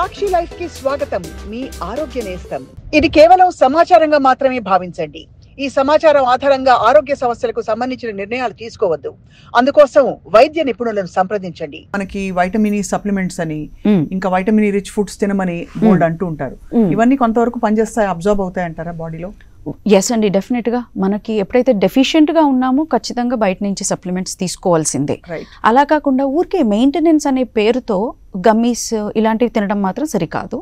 సాక్షి life కి స్వాగతం. మీ ఆరోగ్య నేస్తం. ఇది కేవలం సమాచారంగా మాత్రమే భావించండి. ఈ సమాచారం ఆధారంగా ఆరోగ్య సమస్యలకు సంబంధించిన నిర్ణయాలు తీసుకోవద్దు. అందుకోసం వైద్య నిపుణులను సంప్రదించండి. మనకి వైటమిన్ సప్లిమెంట్స్ అని, ఇంకా వైటమిన్ రిచ్ ఫుడ్స్ తినమని బోల్డ్ అంటూ ఉంటారు. ఇవన్నీ కొంతవరకు పనిచేస్తాయి, అబ్జర్వ్ అవుతాయి అంటారా బాడీలో? ఎస్ అండి, డెఫినెట్గా మనకి ఎప్పుడైతే డెఫిషియెంట్గా ఉన్నామో ఖచ్చితంగా బయట నుంచి సప్లిమెంట్స్ తీసుకోవాల్సిందే. అలా కాకుండా ఊరికే మెయింటెనెన్స్ అనే పేరుతో గమ్మీస్ ఇలాంటివి తినడం మాత్రం సరికాదు.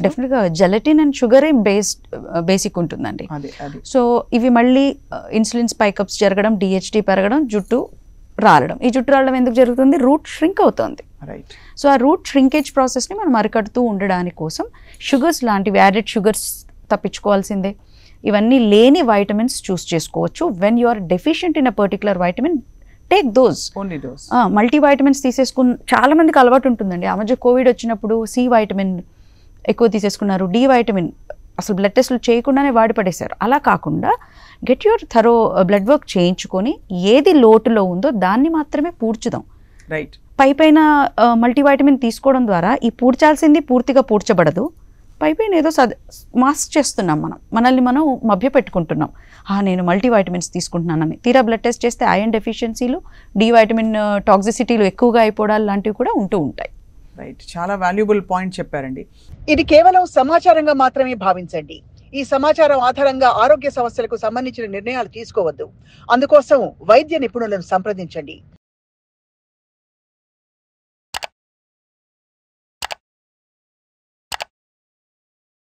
డెఫినెట్గా జెలటిన్ అండ్ షుగరే బేసిక్ ఉంటుందండి. సో ఇవి మళ్ళీ ఇన్సులిన్ స్పైకప్స్ జరగడం, డిహెచ్డి పెరగడం, జుట్టు రాలడం. ఈ జుట్టు రాలడం ఎందుకు జరుగుతుంది? రూట్ ష్రింక్ అవుతుంది. సో ఆ రూట్ ష్రింకేజ్ ప్రాసెస్ని మనం అరికడుతూ ఉండడానికి కోసం షుగర్స్ లాంటివి, యాడెడ్ షుగర్స్ తప్పించుకోవాల్సిందే. ఇవన్నీ లేని వైటమిన్స్ చూస్ చేసుకోవచ్చు. When you are deficient in a particular vitamin, take dose. Multi vitamins చాలా మందికి అలవాటు ఉంటుందండి. ఆ మధ్య కోవిడ్ వచ్చినప్పుడు సి వైటమిన్ ఎక్కువ తీసేసుకున్నారు, డి వైటమిన్ అసలు బ్లడ్ టెస్ట్లు చేయకుండానే వాడి పడేశారు. అలా కాకుండా get your thorough blood work చేయించుకొని ఏది లోటులో ఉందో దాన్ని మాత్రమే పూడ్చుదాం. పైపైన మల్టీవైటమిన్ తీసుకోవడం ద్వారా ఈ పూడ్చాల్సింది పూర్తిగా పూడ్చబడదు. పైపైన ఏదో మాస్క్ చేస్తున్నాం, మనల్ని మనం మభ్య పెట్టుకుంటున్నాం. నేను మల్టీవైటమిన్స్ తీసుకుంటున్నానని. తీరా బ్లడ్ టెస్ట్ చేస్తే ఐరన్ డెఫిషియన్సీలు, డి వైటమిన్ టాక్సిసిటీలు ఎక్కువగా అయిపోవడాలు లాంటివి కూడా ఉంటూ ఉంటాయి. చాలా వాల్యుబుల్ పాయింట్ చెప్పారండి. ఇది కేవలం సమాచారంగా మాత్రమే భావించండి. ఈ సమాచారం ఆధారంగా ఆరోగ్య సమస్యలకు సంబంధించిన నిర్ణయాలు తీసుకోవద్దు. అందుకోసం వైద్య నిపుణులను సంప్రదించండి.